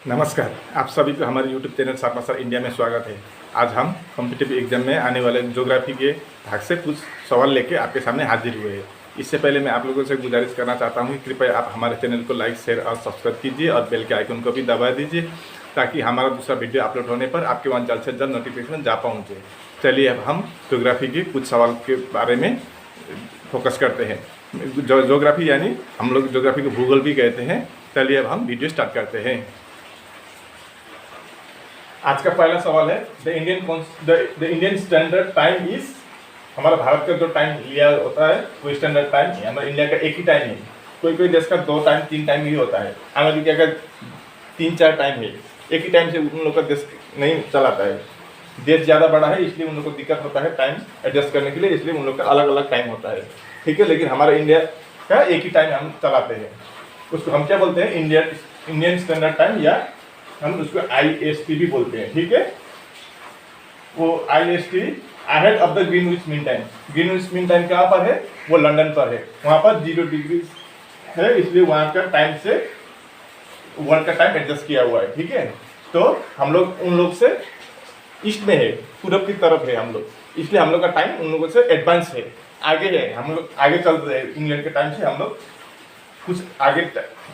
नमस्कार, आप सभी को हमारे YouTube चैनल शार्पनर इंडिया में स्वागत है। आज हम कॉम्पिटिटिव एग्जाम में आने वाले ज्योग्राफी के भाग से कुछ सवाल लेके आपके सामने हाजिर हुए हैं। इससे पहले मैं आप लोगों से गुजारिश करना चाहता हूँ कि कृपया आप हमारे चैनल को लाइक, शेयर और सब्सक्राइब कीजिए और बेल के आइकन को भी दबा दीजिए ताकि हमारा दूसरा वीडियो अपलोड होने पर आपके वहाँ जल्द से जल्द नोटिफिकेशन जा पहुँचे। चलिए अब हम ज्योग्राफी के कुछ सवाल के बारे में फोकस करते हैं। ज्योग्राफी यानी हम लोग ज्योग्राफी को भूगोल भी कहते हैं। चलिए अब हम वीडियो स्टार्ट करते हैं। आज का पहला सवाल है the Indian standard time is. हमारा भारत का जो टाइम लिया होता है वो स्टैंडर्ड टाइम है। हमारा इंडिया का एक ही टाइम है। कोई कोई देश का 2 टाइम 3 टाइम ही होता है। अमेरिका का 3-4 टाइम है। एक ही टाइम से उन लोग का देश नहीं चलाता है। देश ज़्यादा बड़ा है इसलिए उन लोग को दिक्कत होता है टाइम एडजस्ट करने के लिए, इसलिए उन लोग का अलग अलग टाइम होता है। ठीक है, लेकिन हमारा इंडिया का एक ही टाइम हम चलाते हैं। उसको हम क्या बोलते हैं? इंडियन स्टैंडर्ड टाइम, या हम उसको IST भी बोलते हैं। ठीक है, वो IST ahead of the Greenwich mean time. Greenwich mean time कहाँ पर है? वो लंदन पर है। वहाँ पर 0 डिग्री है, इसलिए वहाँ का टाइम से वर्ल्ड का टाइम एडजस्ट किया हुआ है। ठीक है, तो हम लोग उन लोग से ईस्ट में है, पूरब की तरफ है हम लोग, इसलिए हम लोग का टाइम उन लोगों से एडवांस है, आगे है। हम लोग आगे चल रहे हैं। इंग्लैंड के टाइम से हम लोग कुछ आगे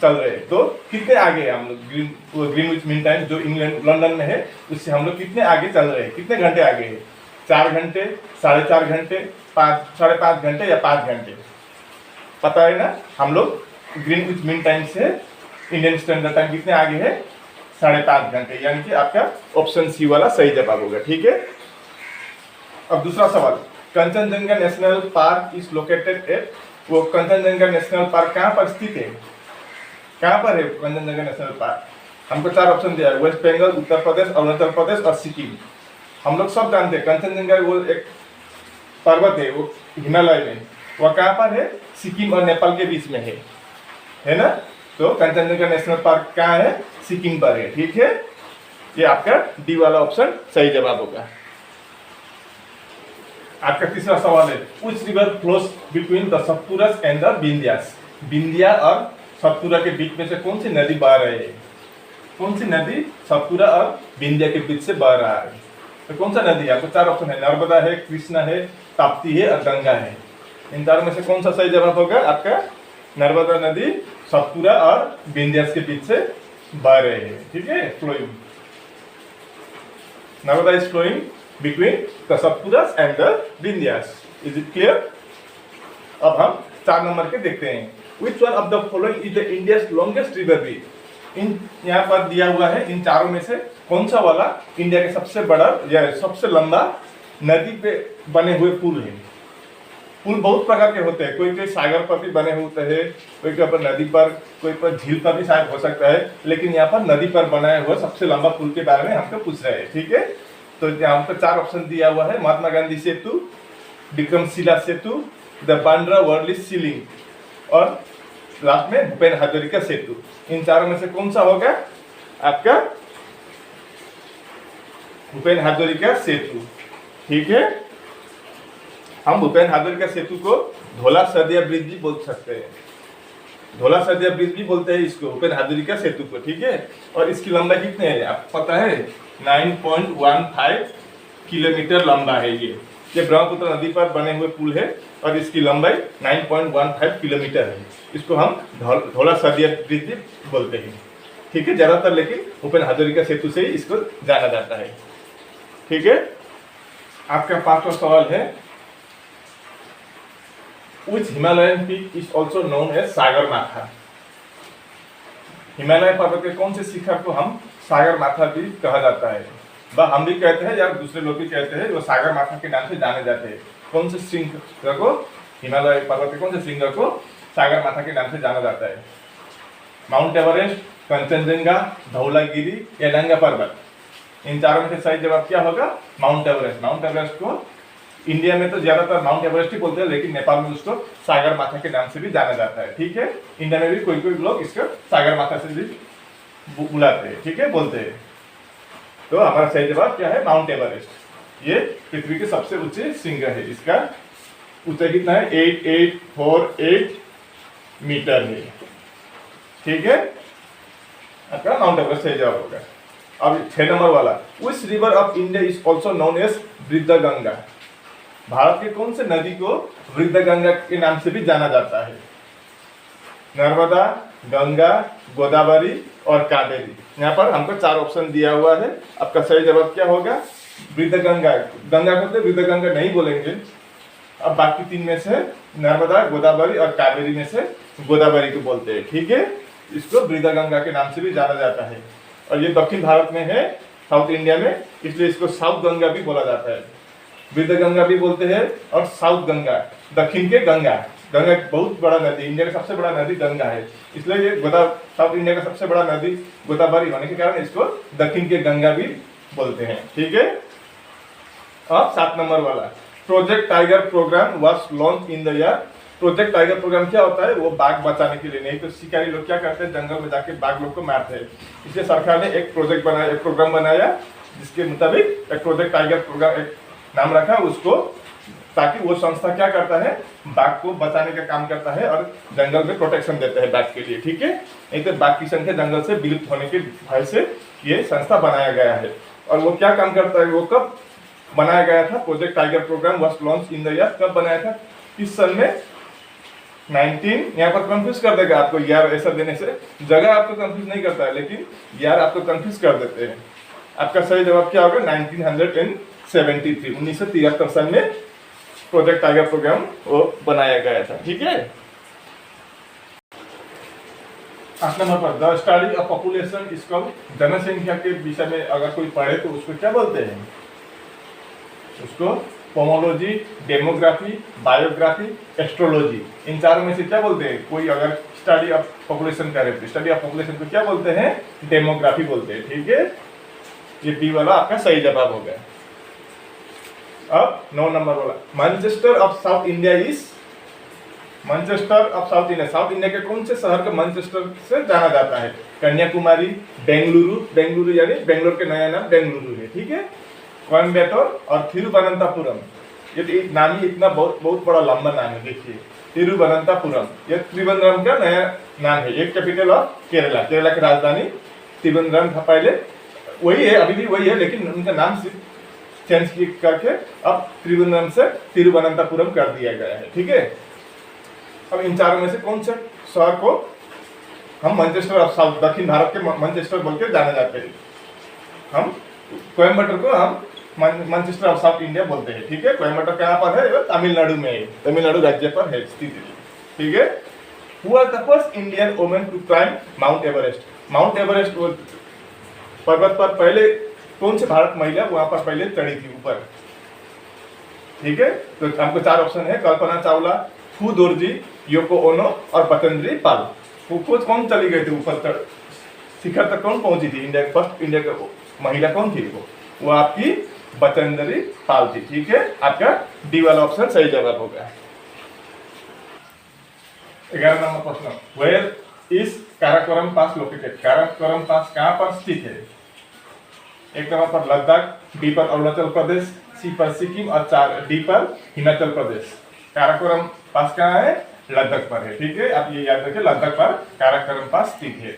चल रहे हैं। तो कितने आगे हैं हम लोग? ग्रीनविच मीन टाइम जो इंग्लैंड लंदन में है उससे हम लोग कितने आगे चल रहे हैं? कितने घंटे आगे हैं? 4 घंटे, 4.5 घंटे, 5-5.5 घंटे या 5 घंटे? पता है ना? हम लोग ग्रीनविच मीन टाइम से इंडियन स्टैंडर्ड टाइम कितने आगे है? 5.5 घंटे, यानी कि आपका ऑप्शन सी वाला सही जवाब होगा। ठीक है, अब दूसरा सवाल, Kanchenjunga national park is located at. वो कंचनजंगा नेशनल पार्क कहाँ पर स्थित है? कहाँ पर है कंचनजंगा नेशनल पार्क? हमको 4 ऑप्शन दिया है, वेस्ट बंगाल, उत्तर प्रदेश, अरुणाचल प्रदेश और सिक्किम। हम लोग सब जानते हैं कंचनजंगा वो एक पर्वत है, वो हिमालय में। वह कहाँ पर है? सिक्किम और नेपाल के बीच में है ना? तो कंचनजंगा नेशनल पार्क कहाँ है? सिक्किम पर है। ठीक है, ये आपका डी वाला ऑप्शन सही जवाब होगा। आपका तीसरा सवाल है, which river flows between the Satpura and the Vindhyas. Vindhya और सतपुरा के बीच में से कौन सी नदी बह रही है? कौन सी नदी सतपुरा और विंध्या के बीच से बह रहा है? तो कौन सा नदी है? आपको 4 ऑप्शन है, नर्मदा है, कृष्णा है, ताप्ती है और गंगा है। इन 4 में से कौन सा सही जवाब होगा? आपका नर्मदा नदी सतपुरा और विंध्यास के बीच से बह रहे हैं। ठीक है, flowing, Narmada is flowing between the Satpuras and the Vindhyas. Is it clear? अब हम 4 नंबर के देखते हैं। Which one of the following is the India's longest river bridge? इन यहाँ पर दिया हुआ है, इन चारों में से कौन सा वाला इंडिया के सबसे बड़ा या सबसे लंबा नदी पे बने हुए पुल है? पुल बहुत प्रकार के होते हैं, कोई कोई सागर पर भी बने होते हैं, कोई पर नदी पर, कोई पर झील पर भी शायद हो सकता है, लेकिन यहाँ पर नदी पर बनाया हुआ सबसे लंबा पुल के बारे में हमको पूछ रहे हैं। ठीक है, तो यहाँ पर 4 ऑप्शन दिया हुआ है, महात्मा गांधी सेतु, विक्रमशिला सेतु, द बांद्रा वर्ली सीलिंग और लास्ट में भूपेन हाजरिका सेतु। इन 4 में से कौन सा होगा आपका? भूपेन हाजरिका सेतु। ठीक है, हम भूपेन हाजरिका सेतु को धौला सरदिया ब्रिज भी बोल सकते हैं। धौला सरदिया ब्रिज भी बोलते हैं इसको, भूपेन हाजरिका सेतु को। ठीक है, और इसकी लंबाई कितने है आपको पता है? 9.15 किलोमीटर लंबा है। ये ब्रह्मपुत्र नदी पर बने हुए पुल है और इसकी लंबाई 9.15 किलोमीटर है। इसको हम धौला सरदिया ब्रिज भी बोलते हैं। ठीक है, ज़्यादातर लेकिन भूपेन हाजरिका सेतु से ही इसको जाना जाता है। ठीक है, आपका 5वां सवाल है, Which Himalayan peak is also known as Sagarmatha. Himalaya पर्वत के कौन से शिखर को हम सागरमाथा भी कहा जाता है? वह हम भी कहते हैं या दूसरे लोग भी कहते हैं, वो सागरमाथा के नाम से जाने जाते हैं। कौन से श्रृंग को, हिमालय पर्वत के कौन से श्रृंग को सागरमाथा के नाम से जाना जाता है? माउंट एवरेस्ट, कंचनजंगा, धौलागिरी या नंगा पर्वत? इन 4 में से सही जवाब क्या होगा? Mount Everest. माउंट एवरेस्ट को इंडिया में तो ज्यादातर माउंट एवरेस्ट ही बोलते हैं, लेकिन नेपाल में उसको सागरमाथा के नाम से भी जाना जाता है। ठीक है, इंडिया में भी कोई कोई लोग इसको सागरमाथा से भी बुलाते हैं। ठीक है, बोलते हैं। तो हमारा सही जवाब क्या है? Mount Everest. ये पृथ्वी के सबसे ऊंचे श्रृंग है। इसका ऊंचाई कितना है? 8848 मीटर है। ठीक है, आपका माउंट एवरेस्ट सही जवाब होगा। अब 6 नंबर वाला, which river of India is also known as Vriddhaganga. भारत के कौन से नदी को वृद्धगंगा के नाम से भी जाना जाता है? नर्मदा, गंगा, गोदावरी और कावेरी। यहाँ पर हमको 4 ऑप्शन दिया हुआ है, आपका सही जवाब क्या होगा? वृद्धगंगा। गंगा को वृद्धगंगा नहीं बोलेंगे। अब बाकी 3 में से नर्मदा, गोदावरी और कावेरी में से गोदावरी को बोलते हैं, ठीक है। इसको वृद्धगंगा के नाम से भी जाना जाता है और ये दक्षिण भारत में है, साउथ इंडिया में, इसलिए इसको साउथ गंगा भी बोला जाता है। वृद्धगंगा भी बोलते हैं और साउथ गंगा, दक्षिण के गंगा। गंगा बहुत बड़ा नदी, इंडिया का सबसे बड़ा नदी गंगा है, इसलिए ये साउथ इंडिया का सबसे बड़ा नदी गोदावरी होने के कारण इसको दक्षिण के गंगा भी बोलते हैं, ठीक है। अब 7 नंबर वाला, project tiger program was launch in the year. Project tiger program क्या होता है? वो बाघ बचाने के लिए, नहीं तो शिकारी लोग क्या करते हैं, जंगल में जाके बाघ लोग को मारते हैं। इसलिए सरकार ने एक प्रोजेक्ट बनाया, एक प्रोग्राम बनाया, जिसके मुताबिक एक प्रोजेक्ट टाइगर प्रोग्राम एक नाम रखा उसको, ताकि वो संस्था क्या करता है, बाघ को बचाने का काम करता है और जंगल में प्रोटेक्शन देता है बाघ के लिए, ठीक है। नहीं तो बाघ की संख्या जंगल से विलुप्त होने के भय से ये संस्था बनाया गया है। और वो क्या काम करता है, वो कब बनाया गया था? Project tiger program was launch in the year, कब बनाया था, किस सन में? 19, यहाँ पर कंफ्यूज कर देगा आपको यार, ऐसा देने से जगह आपको कंफ्यूज नहीं करता है, लेकिन यार आपको कंफ्यूज कर देते हैं। आपका सही जवाब क्या होगा? 1973, 1973 सन में प्रोजेक्ट टाइगर प्रोग्राम वो बनाया गया था, ठीक है। 8 नंबर पर, the study of population is called. जनसंख्या के विषय में अगर कोई पढ़े तो उसको क्या बोलते हैं? उसको पोमोलॉजी, डेमोग्राफी, बायोग्राफी, एस्ट्रोलॉजी, इन चारों में से क्या बोलते हैं? कोई अगर स्टडी ऑफ पॉपुलेशन करे तो स्टडी ऑफ पॉपुलेशन को क्या बोलते हैं? डेमोग्राफी बोलते हैं, ठीक है। ये बी वाला आपका सही जवाब हो गया। अब 9 नंबर वाला, Manchester of south India is. Manchester of south India, south India के कौन से शहर को मैनचेस्टर से जाना जाता है? कन्याकुमारी, बेंगलुरु, बेंगलुरु यानी बेंगलोर के नया नाम बेंगलुरु है, ठीक है। कोयम्बटूर और थिरुवनंतपुरम। ये नाम ही इतना बहुत बड़ा लंबा नाम है, देखिए तिरुवनंतपुरम, ये त्रिवेंद्रम का नया नाम है। एक कैपिटल ऑफ केरला, केरला की राजधानी त्रिवेंद्रम था पहले, वही है, अभी भी वही है, लेकिन उनका नाम सिर्फ चेंज करके अब त्रिवेंद्रम से तिरुवनंतपुरम कर दिया गया है, ठीक है। अब इन चारों में से कौन से शहर को हम मैनचेस्टर ऑफ साउथ, दक्षिण भारत के मैनचेस्टर बोल के जाने जाते हैं? हम कोयम्बटूर को हम मैनचेस्टर ऑफ साउथ इंडिया बोलते हैं, ठीक है। कोयम्बटूर कहाँ पर है? तमिलनाडु में है, तमिलनाडु राज्य पर है स्थित, ठीक है। Who was the first Indian woman to climb Mount Everest? Mount Everest पर्वत पर पहले कौन से भारत महिला वहां पर पहले चढ़ी थी ऊपर, ठीक है। तो हमको 4 ऑप्शन है, कल्पना चावला, फू दोरजी, योको ओनो और पतंजलि पाल। कौन चली गई थी ऊपर शिखर तक, कौन पहुंची थी? इंडिया फर्स्ट इंडिया की महिला कौन थी? वो आपकी पतंजलि पाल थी, ठीक है। आपका डी वाला ऑप्शन सही जवाब होगा। 11 नंबर प्रश्न, where is Karakoram pass located? Karakoram pass कहाँ पर स्थित है? 1 नंबर पर लद्दाख, बी पर अरुणाचल प्रदेश, सी पर सिक्किम और 4 डी पर हिमाचल प्रदेश। काराकोरम पास कहाँ है? लद्दाख पर है, ठीक है। आप ये याद रखिए, लद्दाख पर काराकोरम पास स्थित है।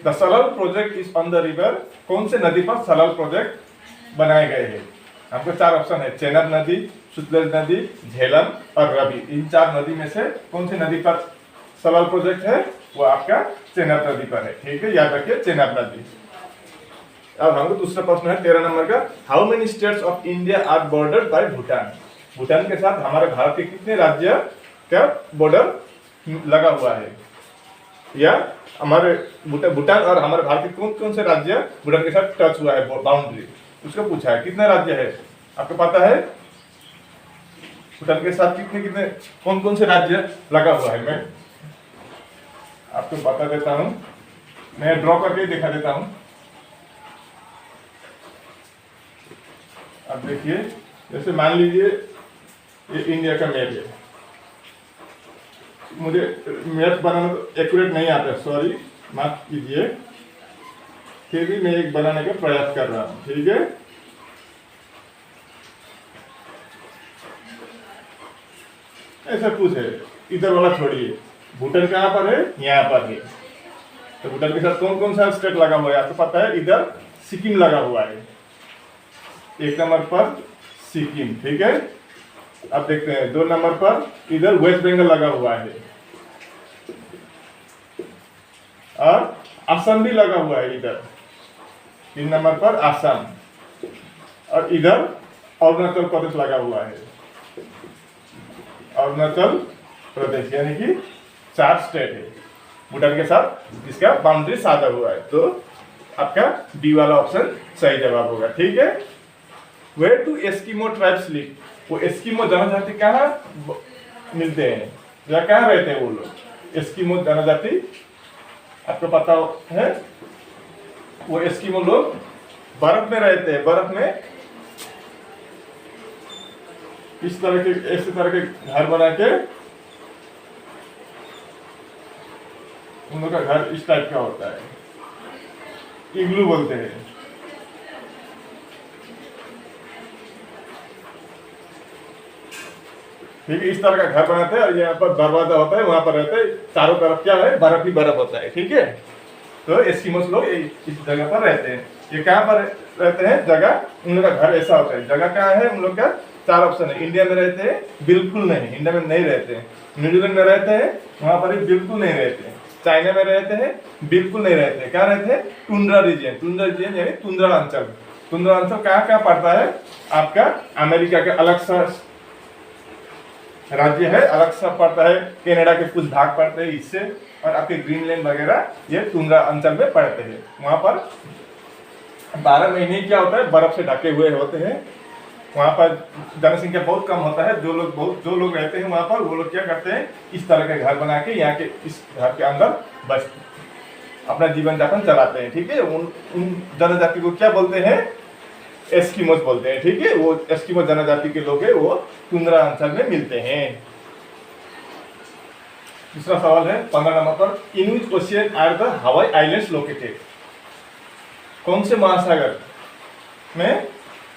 The Salal project is on the river. कौन से नदी पर सलाल प्रोजेक्ट बनाए गए हैं? आपको 4 ऑप्शन है, चेनाब नदी, सुतलेज नदी, झेलम और रवि। इन 4 नदी में से कौन सी नदी पर सलाल प्रोजेक्ट है? वो आपका चेनाब नदी पर है, ठीक है, याद रखिए चेनाब नदी। अब हमको दूसरा प्रश्न है 13 नंबर का, how many states of India are bordered by Bhutan? Bhutan के साथ हमारे भारत के कितने राज्य का बॉर्डर लगा हुआ है? या हमारे भूटान और हमारे भारत के कौन कौन से राज्य भूटान के साथ टच हुआ है बाउंड्री, उसको पूछा है। कितने राज्य है आपको पता है? भूटान के साथ कितने कितने कौन कौन से राज्य लगा हुआ है? मैं आपको बता देता हूं, मैं ड्रॉ करके दिखा देता हूं। अब देखिए, जैसे मान लीजिए ये इंडिया का मैप है, मुझे मैप बनाना तो एक्यूरेट नहीं आता, सॉरी माफ कीजिए, फिर भी मैं एक बनाने का प्रयास कर रहा हूँ, ठीक है। ऐसा कुछ है, इधर वाला छोड़िए, भूटान कहाँ पर है? यहाँ पर है, तो भूटान के साथ कौन कौन सा स्टेट लगा हुआ है आपको पता है? इधर सिक्किम लगा हुआ है, एक नंबर पर सिक्किम, ठीक है। अब देखते हैं 2 नंबर पर इधर वेस्ट बंगाल लगा हुआ है, और असम भी लगा हुआ है इधर, 3 नंबर पर असम, और इधर अरुणाचल प्रदेश लगा हुआ है, अरुणाचल प्रदेश, यानी कि 4 स्टेट है भूटान के साथ जिसका बाउंड्री साधा हुआ है। तो आपका डी वाला ऑप्शन सही जवाब होगा, ठीक है। Where to Eskimo tribes live, वो एस्किमो जनजाति कहाँ मिलते हैं या कहाँ रहते हैं वो लोग? एस्किमो जनजाति आपको पता है, वो एस्किमो लोग बर्फ में रहते हैं, बर्फ में इस तरह के ऐसे तरह के घर बना के, उन लोग का घर इस टाइप का होता है, इग्लू बोलते हैं। ठीक है, इस तरह का घर बनाते हैं और यहाँ पर दरवाजा होता है, वहां पर रहते हैं, चारों तरफ क्या है? बर्फ ही बर्फ होता है, ठीक है। तो एस्किमोस लोग इस जगह पर रहते हैं। ये कहाँ पर रहते हैं जगह? उन लोग का घर ऐसा होता है। जगह कहाँ है उन लोग का? 4 ऑप्शन है। इंडिया में रहते हैं? बिल्कुल नहीं, इंडिया में नहीं रहते हैं। न्यूजीलैंड में रहते हैं? वहां पर बिल्कुल नहीं रहते हैं। चाइना में रहते हैं? बिल्कुल नहीं रहते हैं। कहाँ रहते हैं? टुंड्रा रीजन, टुंड्रा रीजन यानी तुंद्रा अंचल। तुंद्रा अंचल कहाँ कहाँ पड़ता है? आपका अमेरिका का अलग सा राज्य है, अलग सा पड़ता है, कनाडा के कुछ भाग पड़ते हैं इससे, और आपके ग्रीनलैंड वगैरह ये तुंद्रा अंचल में पड़ते हैं। वहां पर 12 महीने क्या होता है? बर्फ से ढके हुए होते हैं। वहां पर जनसंख्या बहुत कम होता है। जो लोग रहते हैं वहां पर, वो लोग क्या करते हैं? इस तरह के घर बना के यहाँ के इस घर के अंदर बस अपना जीवन यापन चलाते हैं, ठीक है। उन जनजाति को क्या बोलते हैं? एस्किमोस बोलते हैं, ठीक है। वो एस्किमो जनजाति के लोग हैं, वो तुंद्रा अंचल में मिलते हैं। दूसरा सवाल है 15 नंबर पर, इन विच ओशियन आर द हवाई आइलैंड्स लोकेटेड? कौन से महासागर में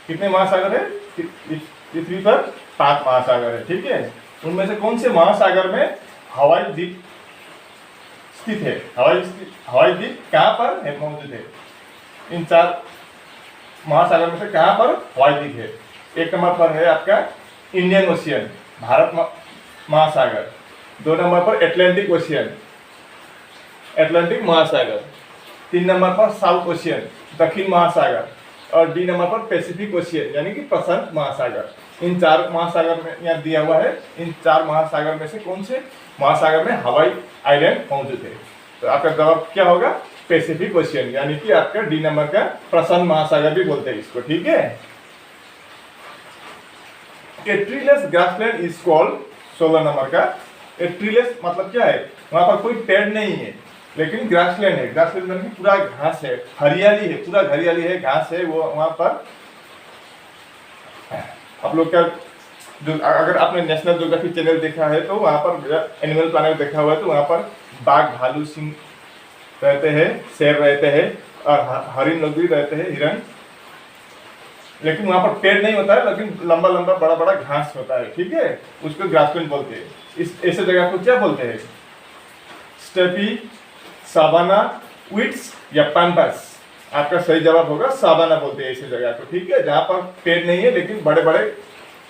कितने महासागर है? पृथ्वी पर 5 महासागर है, ठीक है। उनमें से कौन से महासागर में हवाई द्वीप स्थित है? हवाई द्वीप कहाँ पर है मौजूद है? इन 4 महासागर में से कहाँ पर हवाई द्वीप है? 1 नंबर पर है आपका इंडियन ओशियन, भारत महासागर। 2 नंबर पर एटलांटिक ओशियन, एटलांटिक महासागर। 3 नंबर पर साउथ ओशियन, दक्षिण महासागर। और डी नंबर पर पैसिफिक ओशियन यानी कि प्रशांत महासागर। इन 4 महासागर में यहाँ दिया हुआ है। इन 4 महासागर में से कौन से महासागर में हवाई आइलैंड मौजूद है? तो आपका जवाब क्या होगा? पैसिफिक ओशियन, यानी कि आपका डी नंबर का प्रशांत महासागर भी बोलते हैं इसको, ठीक है। A treeless grassland is called, 16 number का। ए ट्रीलेस मतलब क्या है? वहां पर कोई पेड़ नहीं है लेकिन ग्रासलैंड है। ग्रासलैंड मतलब पूरा घास है, हरियाली है, पूरा हरियाली है, घास है वो वहां पर। आप लोग का जो अगर आपने नेशनल ज्योग्राफी चैनल देखा है तो वहां पर एनिमल प्लानेट देखा हुआ है, तो वहां पर बाघ, भालू, सिंह रहते हैं, शेर रहते हैं, और हरिण लोग भी रहते हैं, हिरण। लेकिन वहां पर पेड़ नहीं होता है, लेकिन लंबा लंबा बड़ा बड़ा घास होता है, ठीक है। उसको ग्रासलैंड बोलते हैं। इस ऐसे जगह को क्या बोलते हैं? स्टेपी, सावाना, विड्स या पैम्पस? आपका सही जवाब होगा सावाना बोलते हैं ऐसे जगह को, ठीक है। जहां पर पेड़ नहीं है लेकिन बड़े बड़े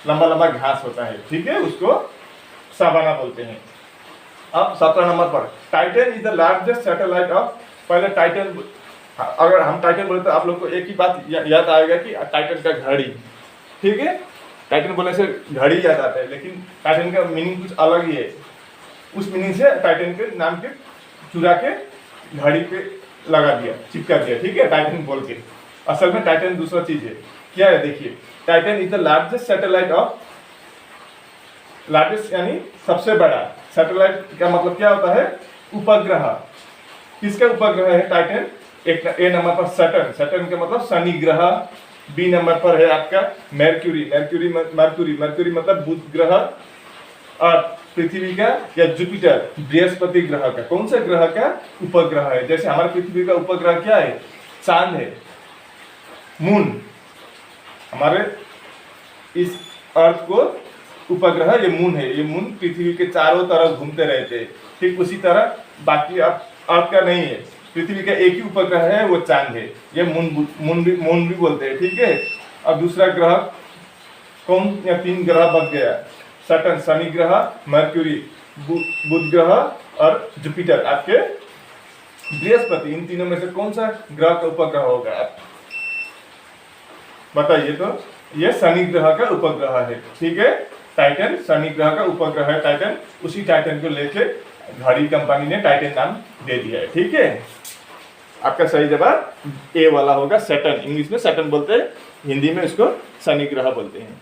लंबा लंबा घास होता है, ठीक है, उसको सावाना बोलते हैं। अब 17 नंबर पर, Titan is the largest satellite of, पहले टाइटन, अगर हम टाइटन बोले तो आप लोग को एक ही बात याद आएगा कि टाइटन का घड़ी, ठीक है। टाइटन बोलने से घड़ी याद आता है, लेकिन टाइटन का मीनिंग कुछ अलग ही है। उस मीनिंग से टाइटन के नाम के चुरा के घड़ी पे लगा दिया, चिपका दिया, ठीक है, टाइटन बोल के। असल में टाइटन दूसरा चीज है। क्या है देखिए, Titan is the largest satellite of, largest यानी सबसे बड़ा, सैटेलाइट का मतलब क्या होता है? उपग्रह। किसका उपग्रह है टाइटन? एक ए नंबर पर सैटर्न, सैटर्न का मतलब शनि ग्रह। बी नंबर पर है आपका मर्क्यूरी, मर्क्यूरी मतलब बुध ग्रह। और पृथ्वी का या जुपिटर, बृहस्पति ग्रह का, कौन सा ग्रह का उपग्रह है? जैसे हमारे पृथ्वी का उपग्रह क्या है? चांद है, मून। हमारे इस अर्थ को उपग्रह ये मून है। ये मून पृथ्वी के चारों तरफ घूमते रहते हैं, ठीक उसी तरह बाकी अर्थ का नहीं है। पृथ्वी का एक ही उपग्रह है, वो चांद है। ये मून भी बोलते हैं, ठीक है। अब दूसरा ग्रह कौन या 3 ग्रह बच गया, सैटर्न शनि ग्रह, मरक्यूरी बुध ग्रह और जुपिटर आपके बृहस्पति। इन तीनों में से कौन सा ग्रह का उपग्रह होगा आप बताइए। तो ये शनि ग्रह का उपग्रह है, ठीक है। टाइटन शनि ग्रह का उपग्रह है टाइटन। उसी टाइटन को लेके घड़ी कंपनी ने टाइटन नाम दे दिया है, ठीक है। आपका सही जवाब ए वाला होगा, सैटर्न। इंग्लिश में सैटर्न बोलते हैं, हिंदी में इसको शनि ग्रह बोलते हैं।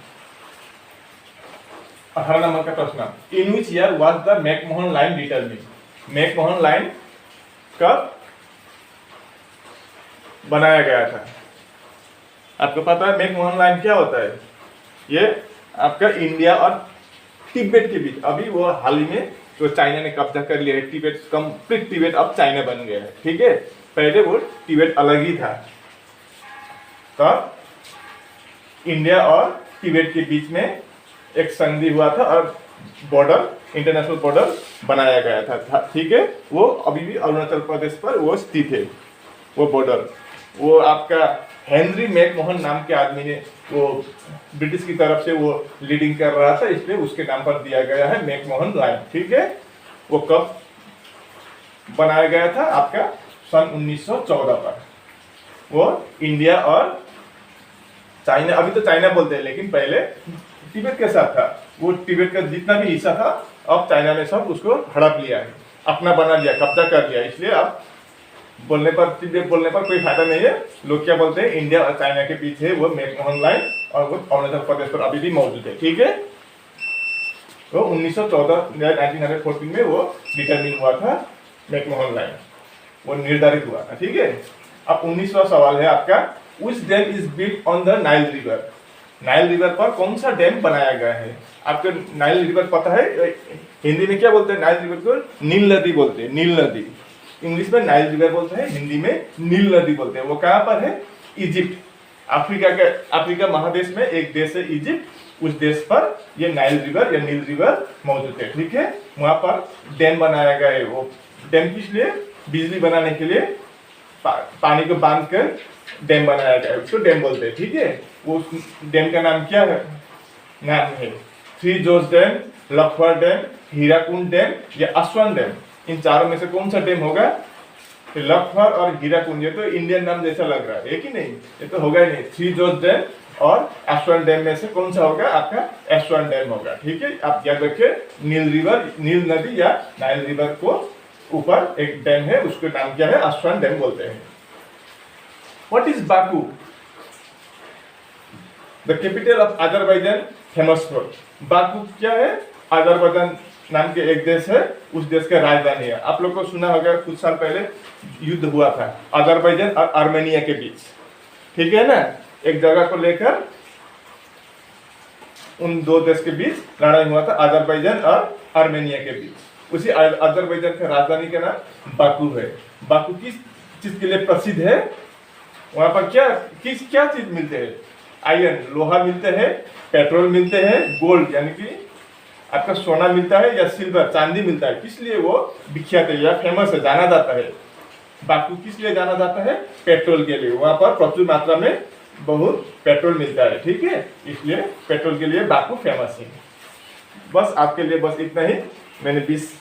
18 नंबर का प्रश्न, in which year was the McMahon line determined. McMahon line कब बनाया गया था? आपको पता है मैकमोहन लाइन क्या होता है? ये आपका इंडिया और तिब्बत के बीच, अभी वो हाल ही में तो चाइना ने कब्जा कर लिया है तिब्बत, कंप्लीट तिब्बत अब चाइना बन गया है, ठीक है। पहले वो तिब्बत अलग ही था। तब इंडिया और तिब्बत के बीच में एक संधि हुआ था और बॉर्डर, इंटरनेशनल बॉर्डर बनाया गया था, ठीक है। वो अभी भी अरुणाचल प्रदेश पर वो स्थित है, वो बॉर्डर। वो आपका हेनरी मैकमोहन नाम के आदमी ने वो ब्रिटिश की तरफ से वो लीडिंग कर रहा था, इसलिए उसके नाम पर दिया गया है मैकमोहन लाइन, ठीक है। वो कब बनाया गया था? आपका सन 1914 पर। वो इंडिया और चाइना, अभी तो चाइना बोलते हैं लेकिन पहले तिब्बत के साथ था। वो तिब्बत का जितना भी हिस्सा था अब चाइना ने सब उसको हड़प लिया है, अपना बना लिया, कब्जा कर लिया। इसलिए अब बोलने पर, तिब्बत बोलने पर कोई फायदा नहीं है। लोग क्या बोलते हैं, इंडिया और चाइना के पीछे वो मैकमोहन लाइन और वो अरुणाचल प्रदेश पर अभी भी मौजूद है, ठीक है। तो 1914 में वो डिटरमिन हुआ था मैकमोहन लाइन, वो निर्धारित हुआ था, ठीक है। अब 19वां सवाल है आपका, which dam is built on the Nile river. Nile river पर कौन सा डैम बनाया गया है? आपको नाइल रिवर पता है? हिंदी में क्या बोलते हैं नाइल रिवर को? नील नदी बोलते हैं, नील नदी। इंग्लिश में नाइल रिवर बोलते हैं, हिंदी में नील नदी बोलते हैं। वो कहाँ पर है? इजिप्ट, अफ्रीका महादेश में एक देश है इजिप्ट, उस देश पर ये नाइल रिवर या नील रिवर मौजूद है, ठीक है। वहाँ पर डैम बनाया गया है। वो डैम किस लिए? बिजली बनाने के लिए पानी को बांध कर डैम बनाया गया है, उसको डैम बोलते हैं, ठीक है। वो डैम का नाम क्या है? नाम है three George dam, Lakhpat dam, Hirakud dam या असवान डैम। इन चारों में से कौन सा डैम होगा? लखपत और हीराकुंड। ये तो इंडियन नाम जैसा लग रहा है कि नहीं? ये तो होगा ही नहीं। थ्री जॉर्ज डैम और असवान डैम में से कौन सा होगा? आपका असवान डैम होगा, ठीक है। आप याद रखिए, नील रिवर, नील नदी या नाइल रिवर को ऊपर एक डैम है, उसका नाम क्या है? असवान डैम बोलते हैं। What is Baku? The capital of Azerbaijan famous for. Baku क्या है? अजरबैजान नाम के एक देश है, उस देश का राजधानी है। आप लोग को सुना होगा कुछ साल पहले युद्ध हुआ था अजरबैजान और आर्मेनिया के बीच, ठीक है ना। एक जगह को लेकर उन दो देश के बीच लड़ाई हुआ था, अजरबैजान और आर्मेनिया के बीच। उसी अजरबैजान का राजधानी का नाम बाकू है। बाकू किस चीज के लिए प्रसिद्ध है? वहां पर क्या चीज मिलते हैं? आयरन, लोहा मिलते हैं, पेट्रोल मिलते हैं, गोल्ड यानी कि आपका सोना मिलता है या सिल्वर, चांदी मिलता है। किस लिए वो विख्यात है या फेमस है, जाना जाता है? बाकू किस लिए जाना जाता है? पेट्रोल के लिए। वहां पर प्रचुर मात्रा में बहुत पेट्रोल मिलता है, ठीक है। इसलिए पेट्रोल के लिए बाकू फेमस है। बस आपके लिए बस इतना ही। मैंने 20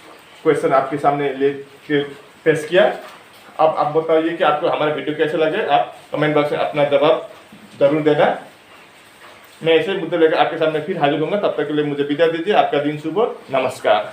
क्वेश्चन आपके सामने लेके पेश किया। अब आप बताइए कि आपको हमारा वीडियो कैसे लगे। आप कमेंट बॉक्स में अपना जवाब जरूर देना। मैं ऐसे मुद्दे लेकर आपके सामने फिर हाजिर होऊंगा। तब तक के लिए मुझे विदा दीजिए। आपका दिन शुभ हो। नमस्कार।